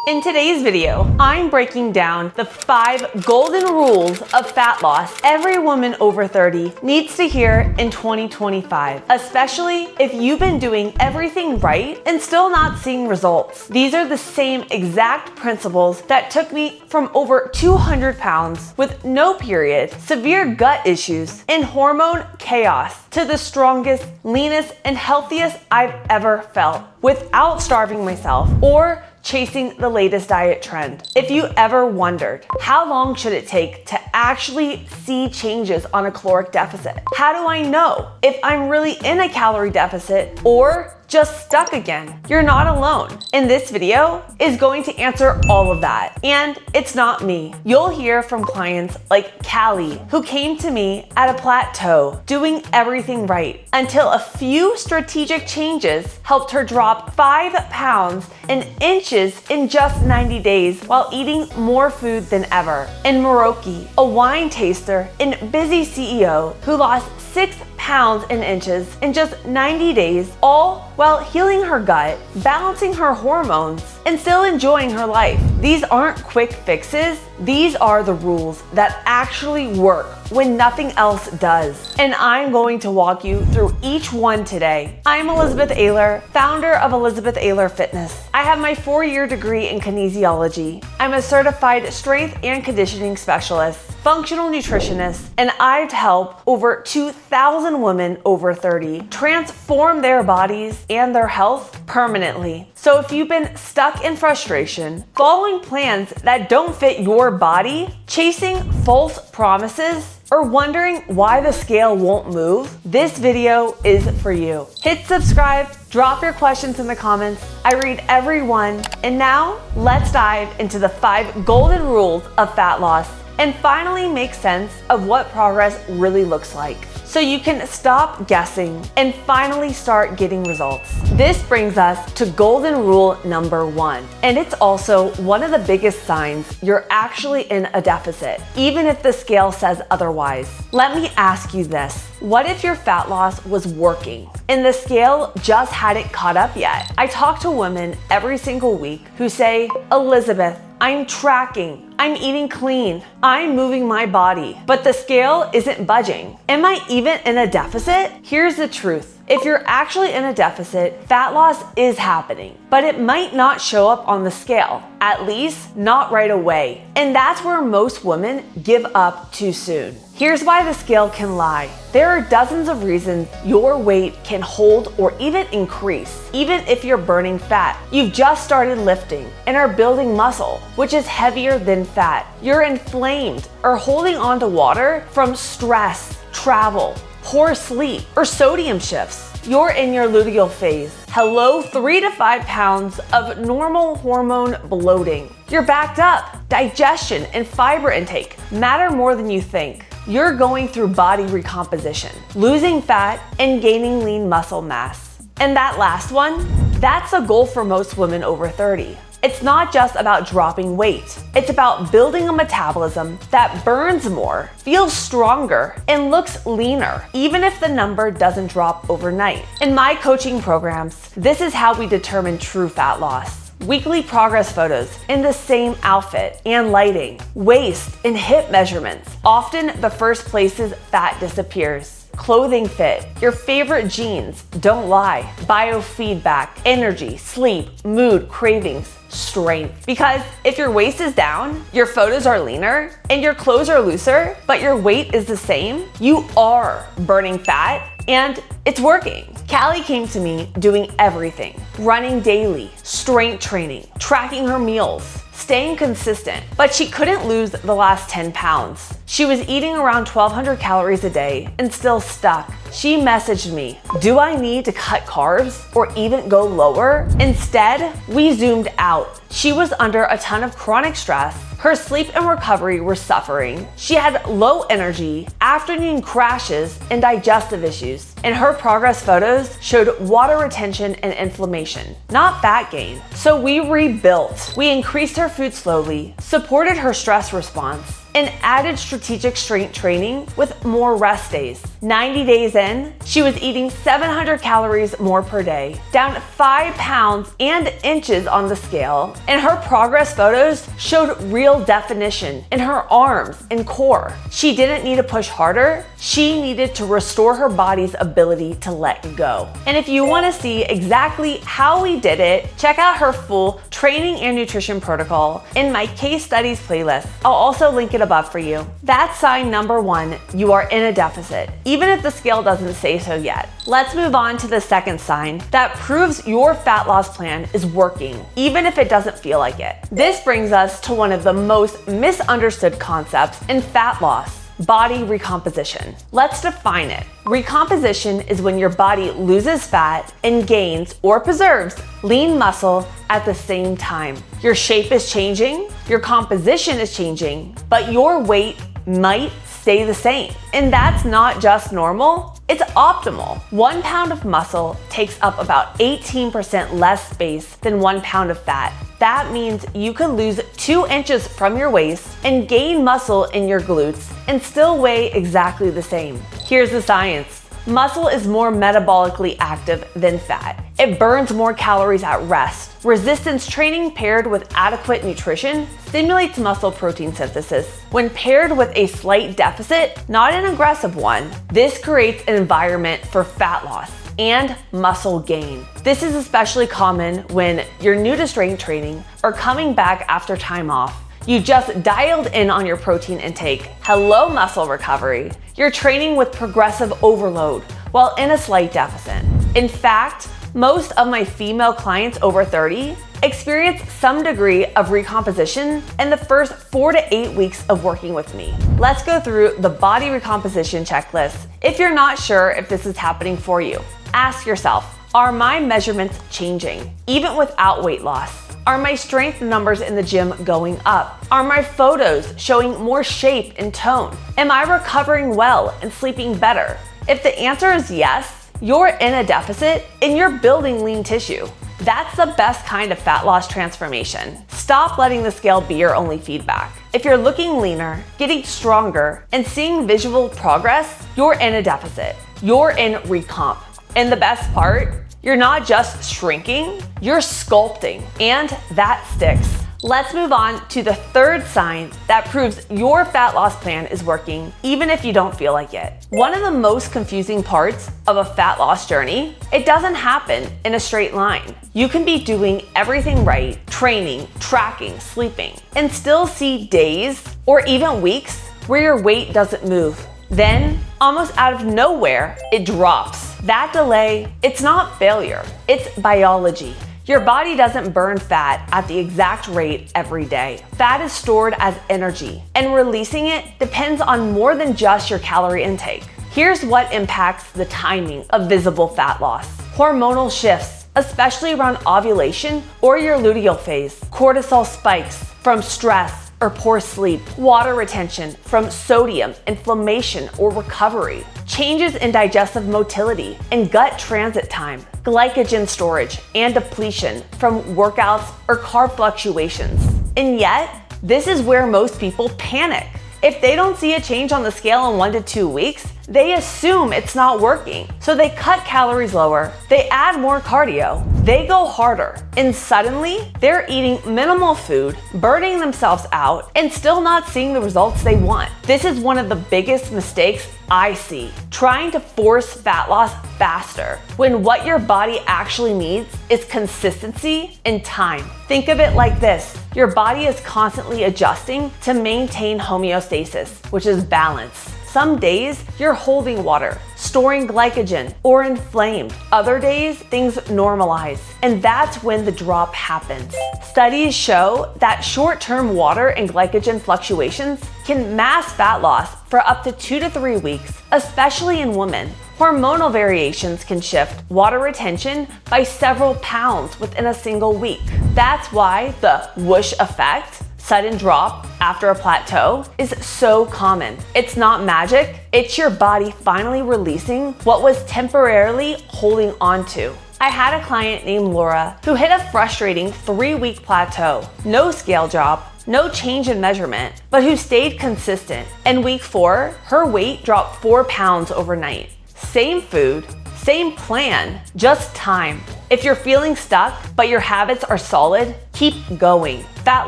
In today's video, I'm breaking down the 5 golden rules of fat loss every woman over 30 needs to hear in 2025, especially if you've been doing everything right and still not seeing results. These are the same exact principles that took me from over 200 pounds with no period, severe gut issues, and hormone chaos to the strongest, leanest, and healthiest I've ever felt without starving myself or chasing the latest diet trend. If you ever wondered, how long should it take to actually see changes on a caloric deficit? How do I know if I'm really in a calorie deficit or just stuck again? You're not alone. And this video is going to answer all of that. And it's not me. You'll hear from clients like Callie, who came to me at a plateau, doing everything right, until a few strategic changes helped her drop 5 pounds and inches in just 90 days while eating more food than ever. And Miroki, a wine taster and busy CEO who lost 6 pounds and inches in just 90 days, all while healing her gut, balancing her hormones, and still enjoying her life. These aren't quick fixes. These are the rules that actually work when nothing else does. And I'm going to walk you through each one today. I'm Elizabeth Ayler, founder of Elizabeth Ayler Fitness. I have my 4-year degree in kinesiology. I'm a certified strength and conditioning specialist, functional nutritionist, and I've helped over 2,000 women over 30 transform their bodies and their health permanently. So if you've been stuck in frustration, following plans that don't fit your body, chasing false promises, or wondering why the scale won't move, this video is for you. Hit subscribe, drop your questions in the comments. I read every one. And now let's dive into the 5 golden rules of fat loss and finally make sense of what progress really looks like, so you can stop guessing and finally start getting results. This brings us to golden rule number 1, and it's also one of the biggest signs you're actually in a deficit, even if the scale says otherwise. Let me ask you this. What if your fat loss was working and the scale just hadn't caught up yet? I talk to women every single week who say, Elizabeth, I'm tracking, I'm eating clean, I'm moving my body, but the scale isn't budging. Am I even in a deficit? Here's the truth. If you're actually in a deficit, fat loss is happening, but it might not show up on the scale, at least not right away. And that's where most women give up too soon. Here's why the scale can lie. There are dozens of reasons your weight can hold or even increase, even if you're burning fat. You've just started lifting and are building muscle, which is heavier than fat. You're inflamed or holding on to water from stress, travel, poor sleep, or sodium shifts. You're in your luteal phase. Hello, 3 to 5 pounds of normal hormone bloating. You're backed up. Digestion and fiber intake matter more than you think. You're going through body recomposition, losing fat and gaining lean muscle mass. And that last one, that's a goal for most women over 30. It's not just about dropping weight. It's about building a metabolism that burns more, feels stronger, and looks leaner, even if the number doesn't drop overnight. In my coaching programs, this is how we determine true fat loss. Weekly progress photos in the same outfit and lighting, waist and hip measurements, often the first places fat disappears. Clothing fit, your favorite jeans, don't lie, biofeedback, energy, sleep, mood, cravings, strength. Because if your waist is down, your photos are leaner, and your clothes are looser, but your weight is the same, you are burning fat and it's working. Callie came to me doing everything, running daily, strength training, tracking her meals, staying consistent, but she couldn't lose the last 10 pounds. She was eating around 1,200 calories a day and still stuck. She messaged me, do I need to cut carbs or even go lower? Instead, we zoomed out. She was under a ton of chronic stress. Her sleep and recovery were suffering. She had low energy, afternoon crashes, and digestive issues. And her progress photos showed water retention and inflammation, not fat gain. So we rebuilt. We increased her food slowly, supported her stress response, and added strategic strength training with more rest days. 90 days in, she was eating 700 calories more per day, down 5 pounds and inches on the scale, and her progress photos showed real definition in her arms and core. She didn't need to push harder, she needed to restore her body's ability to let go. And if you want to see exactly how we did it, check out her full training and nutrition protocol in my case studies playlist. I'll also link it above for you. That's sign number 1, you are in a deficit, even if the scale doesn't say so yet. Let's move on to the second sign that proves your fat loss plan is working, even if it doesn't feel like it. This brings us to one of the most misunderstood concepts in fat loss: body recomposition. Let's define it. Recomposition is when your body loses fat and gains or preserves lean muscle at the same time. Your shape is changing, your composition is changing, but your weight might stay the same. And that's not just normal, it's optimal. 1 pound of muscle takes up about 18% less space than 1 pound of fat. That means you can lose 2 inches from your waist and gain muscle in your glutes and still weigh exactly the same. Here's the science. Muscle is more metabolically active than fat. It burns more calories at rest. Resistance training paired with adequate nutrition stimulates muscle protein synthesis. When paired with a slight deficit, not an aggressive one, this creates an environment for fat loss and muscle gain. This is especially common when you're new to strength training or coming back after time off. You just dialed in on your protein intake. Hello, muscle recovery. You're training with progressive overload while in a slight deficit. In fact, most of my female clients over 30 experience some degree of recomposition in the first 4 to 8 weeks of working with me. Let's go through the body recomposition checklist. If you're not sure if this is happening for you, ask yourself, are my measurements changing, even without weight loss? Are my strength numbers in the gym going up? Are my photos showing more shape and tone? Am I recovering well and sleeping better? If the answer is yes, you're in a deficit and you're building lean tissue. That's the best kind of fat loss transformation. Stop letting the scale be your only feedback. If you're looking leaner, getting stronger, and seeing visual progress, you're in a deficit. You're in recomp. And the best part, you're not just shrinking, you're sculpting, and that sticks. Let's move on to the third sign that proves your fat loss plan is working, even if you don't feel like it. One of the most confusing parts of a fat loss journey, it doesn't happen in a straight line. You can be doing everything right, training, tracking, sleeping, and still see days or even weeks where your weight doesn't move. Then, almost out of nowhere, it drops. That delay, it's not failure, it's biology. Your body doesn't burn fat at the exact rate every day. Fat is stored as energy, and releasing it depends on more than just your calorie intake. Here's what impacts the timing of visible fat loss. Hormonal shifts, especially around ovulation or your luteal phase. Cortisol spikes from stress or poor sleep, water retention from sodium, inflammation, or recovery, changes in digestive motility and gut transit time, glycogen storage and depletion from workouts or carb fluctuations. And yet, this is where most people panic. If they don't see a change on the scale in 1 to 2 weeks, they assume it's not working. So they cut calories lower, they add more cardio, they go harder, and suddenly they're eating minimal food, burning themselves out, and still not seeing the results they want. This is one of the biggest mistakes I see, trying to force fat loss faster, when what your body actually needs is consistency and time. Think of it like this. Your body is constantly adjusting to maintain homeostasis, which is balance. Some days, you're holding water, storing glycogen, or inflamed. Other days, things normalize, and that's when the drop happens. Studies show that short-term water and glycogen fluctuations can mask fat loss for up to 2 to 3 weeks, especially in women. Hormonal variations can shift water retention by several pounds within a single week. That's why the whoosh effect, sudden drop after a plateau, is so common. It's not magic, it's your body finally releasing what was temporarily holding on to. I had a client named Laura who hit a frustrating 3-week plateau. No scale drop, no change in measurement, but who stayed consistent. In week 4, her weight dropped 4 pounds overnight. Same food, same plan, just time. If you're feeling stuck, but your habits are solid, keep going. Fat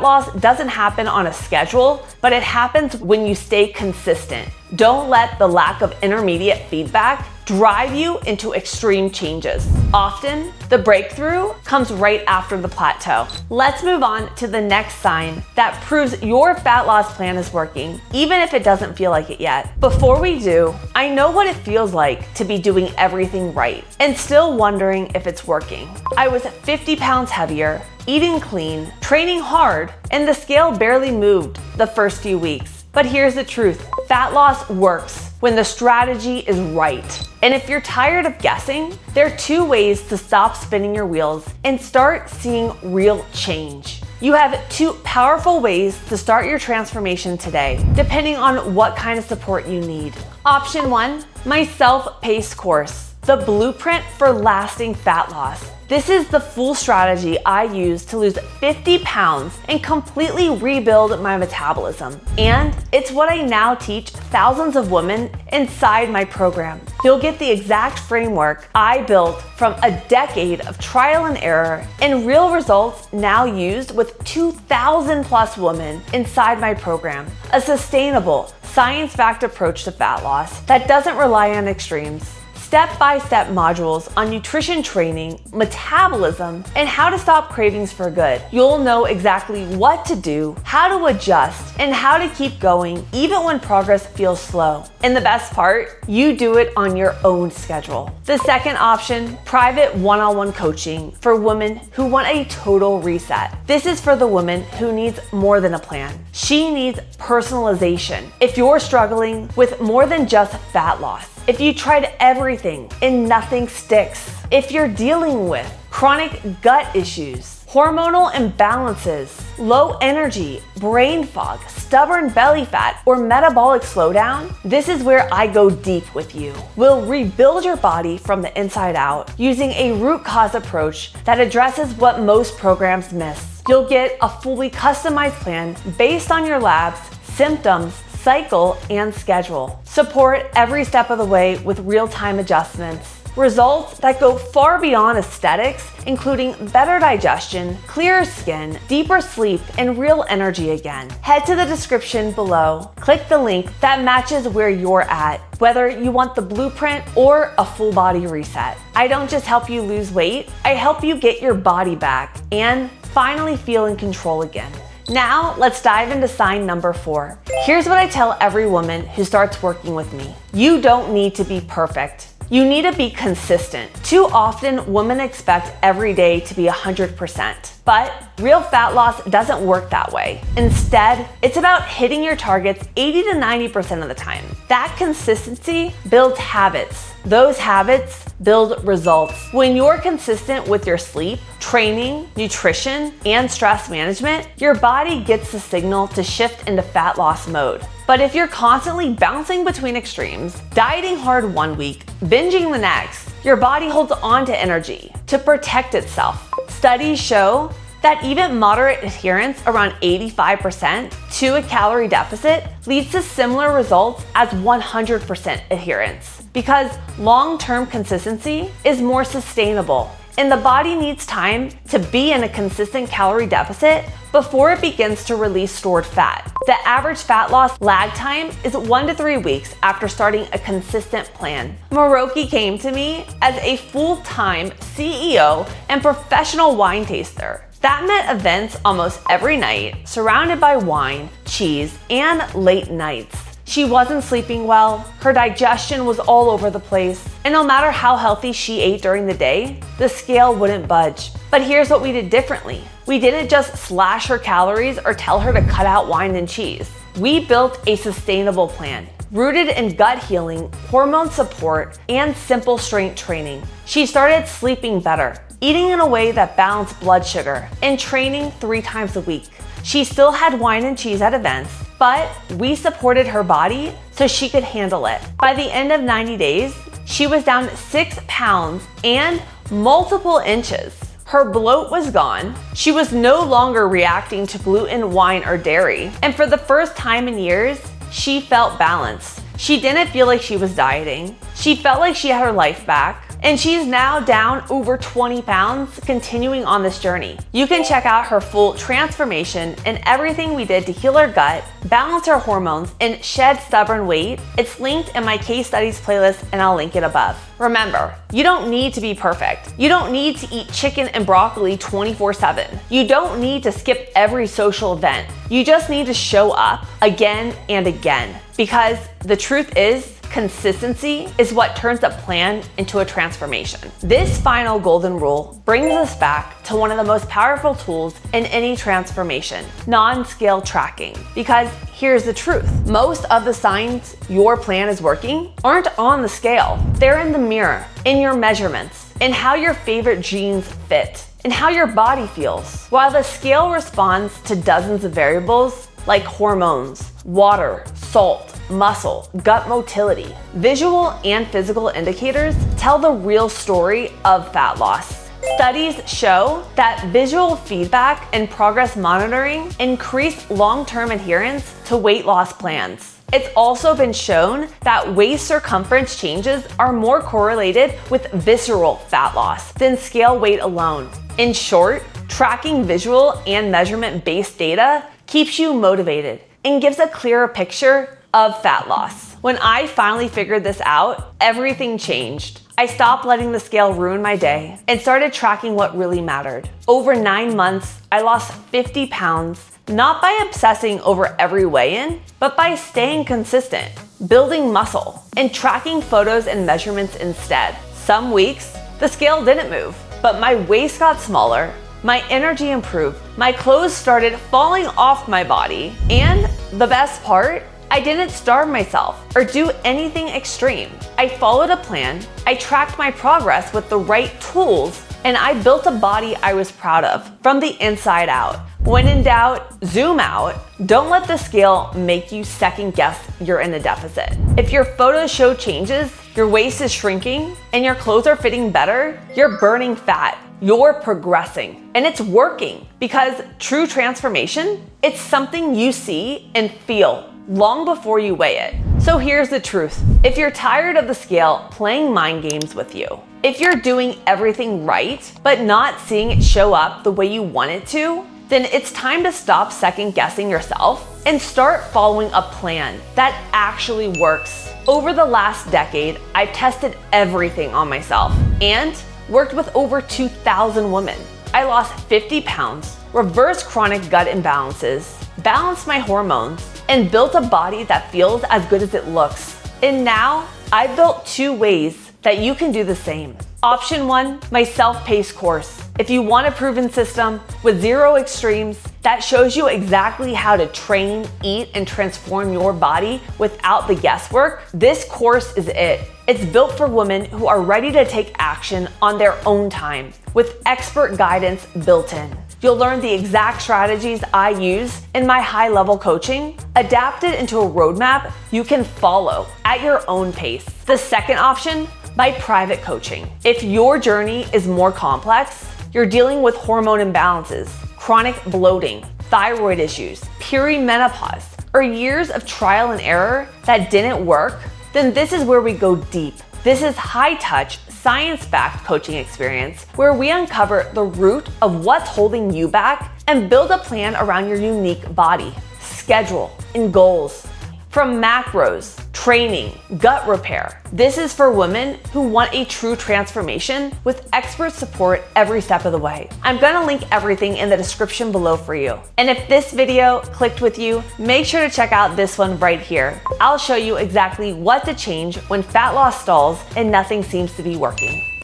loss doesn't happen on a schedule, but it happens when you stay consistent. Don't let the lack of intermediate feedback drive you into extreme changes. Often, the breakthrough comes right after the plateau. Let's move on to the next sign that proves your fat loss plan is working, even if it doesn't feel like it yet. Before we do, I know what it feels like to be doing everything right and still wondering if it's working. I was 50 pounds heavier, eating clean, training hard, and the scale barely moved the first few weeks. But here's the truth, fat loss works when the strategy is right. And if you're tired of guessing, there are 2 ways to stop spinning your wheels and start seeing real change. You have 2 powerful ways to start your transformation today, depending on what kind of support you need. Option 1, my self-paced course, the blueprint for lasting fat loss. This is the full strategy I use to lose 50 pounds and completely rebuild my metabolism. And it's what I now teach thousands of women inside my program. You'll get the exact framework I built from a decade of trial and error and real results now used with 2,000 plus women inside my program. A sustainable, science-backed approach to fat loss that doesn't rely on extremes. Step-by-step modules on nutrition training, metabolism, and how to stop cravings for good. You'll know exactly what to do, how to adjust, and how to keep going even when progress feels slow. And the best part, you do it on your own schedule. The second option, private one-on-one coaching for women who want a total reset. This is for the woman who needs more than a plan. She needs personalization. If you're struggling with more than just fat loss, if you tried everything and nothing sticks, if you're dealing with chronic gut issues, hormonal imbalances, low energy, brain fog, stubborn belly fat, or metabolic slowdown, this is where I go deep with you. We'll rebuild your body from the inside out using a root cause approach that addresses what most programs miss. You'll get a fully customized plan based on your labs, symptoms, cycle, and schedule. Support every step of the way with real-time adjustments. Results that go far beyond aesthetics, including better digestion, clearer skin, deeper sleep, and real energy again. Head to the description below. Click the link that matches where you're at, whether you want the blueprint or a full body reset. I don't just help you lose weight, I help you get your body back and finally feel in control again. Now, let's dive into sign number 4. Here's what I tell every woman who starts working with me. You don't need to be perfect. You need to be consistent. Too often, women expect every day to be 100%. But real fat loss doesn't work that way. Instead, it's about hitting your targets 80 to 90% of the time. That consistency builds habits. Those habits build results. When you're consistent with your sleep, training, nutrition, and stress management, your body gets the signal to shift into fat loss mode. But if you're constantly bouncing between extremes, dieting hard one week, binging the next, your body holds on to energy to protect itself. Studies show that even moderate adherence around 85% to a calorie deficit leads to similar results as 100% adherence, because long-term consistency is more sustainable, and the body needs time to be in a consistent calorie deficit before it begins to release stored fat. The average fat loss lag time is 1 to 3 weeks after starting a consistent plan. Miroki came to me as a full-time CEO and professional wine taster that met events almost every night, surrounded by wine, cheese, and late nights. She wasn't sleeping well, her digestion was all over the place, and no matter how healthy she ate during the day, the scale wouldn't budge. But here's what we did differently. We didn't just slash her calories or tell her to cut out wine and cheese. We built a sustainable plan, rooted in gut healing, hormone support, and simple strength training. She started sleeping better, eating in a way that balanced blood sugar, and training 3 times a week. She still had wine and cheese at events, but we supported her body so she could handle it. By the end of 90 days, she was down 6 pounds and multiple inches. Her bloat was gone. She was no longer reacting to gluten, wine, or dairy. And for the first time in years, she felt balanced. She didn't feel like she was dieting. She felt like she had her life back. And she's now down over 20 pounds, continuing on this journey. You can check out her full transformation and everything we did to heal her gut, balance her hormones, and shed stubborn weight. It's linked in my case studies playlist, and I'll link it above. Remember, you don't need to be perfect. You don't need to eat chicken and broccoli 24/7. You don't need to skip every social event. You just need to show up again and again. Because the truth is, consistency is what turns a plan into a transformation. This final golden rule brings us back to one of the most powerful tools in any transformation, non-scale tracking. Because here's the truth. Most of the signs your plan is working aren't on the scale. They're in the mirror, in your measurements, in how your favorite jeans fit, and how your body feels. While the scale responds to dozens of variables like hormones, water, salt, muscle, gut motility, visual and physical indicators tell the real story of fat loss. Studies show that visual feedback and progress monitoring increase long-term adherence to weight loss plans. It's also been shown that waist circumference changes are more correlated with visceral fat loss than scale weight alone. In short, tracking visual and measurement-based data keeps you motivated and gives a clearer picture of fat loss. When I finally figured this out, everything changed. I stopped letting the scale ruin my day and started tracking what really mattered. Over 9 months, I lost 50 pounds, not by obsessing over every weigh-in, but by staying consistent, building muscle, and tracking photos and measurements instead. Some weeks, the scale didn't move, but my waist got smaller, my energy improved, my clothes started falling off my body, and the best part, I didn't starve myself or do anything extreme. I followed a plan, I tracked my progress with the right tools, and I built a body I was proud of from the inside out. When in doubt, zoom out. Don't let the scale make you second guess you're in a deficit. If your photos show changes, your waist is shrinking, and your clothes are fitting better, you're burning fat. You're progressing, and it's working, because true transformation, it's something you see and feel long before you weigh it. So here's the truth. If you're tired of the scale playing mind games with you, if you're doing everything right, but not seeing it show up the way you want it to, then it's time to stop second guessing yourself and start following a plan that actually works. Over the last decade, I've tested everything on myself and worked with over 2,000 women. I lost 50 pounds, reversed chronic gut imbalances, balanced my hormones, and built a body that feels as good as it looks. And now, I've built 2 ways that you can do the same. Option 1, my self-paced course. If you want a proven system with 0 extremes that shows you exactly how to train, eat, and transform your body without the guesswork, this course is it. It's built for women who are ready to take action on their own time, with expert guidance built in. You'll learn the exact strategies I use in my high-level coaching, adapted into a roadmap you can follow at your own pace. The second option, my private coaching. If your journey is more complex, you're dealing with hormone imbalances, chronic bloating, thyroid issues, perimenopause, or years of trial and error that didn't work, then this is where we go deep. This is high-touch, science-backed coaching experience where we uncover the root of what's holding you back and build a plan around your unique body, schedule, and goals. From macros, training, gut repair. This is for women who want a true transformation with expert support every step of the way. I'm gonna link everything in the description below for you. And if this video clicked with you, make sure to check out this one right here. I'll show you exactly what to change when fat loss stalls and nothing seems to be working.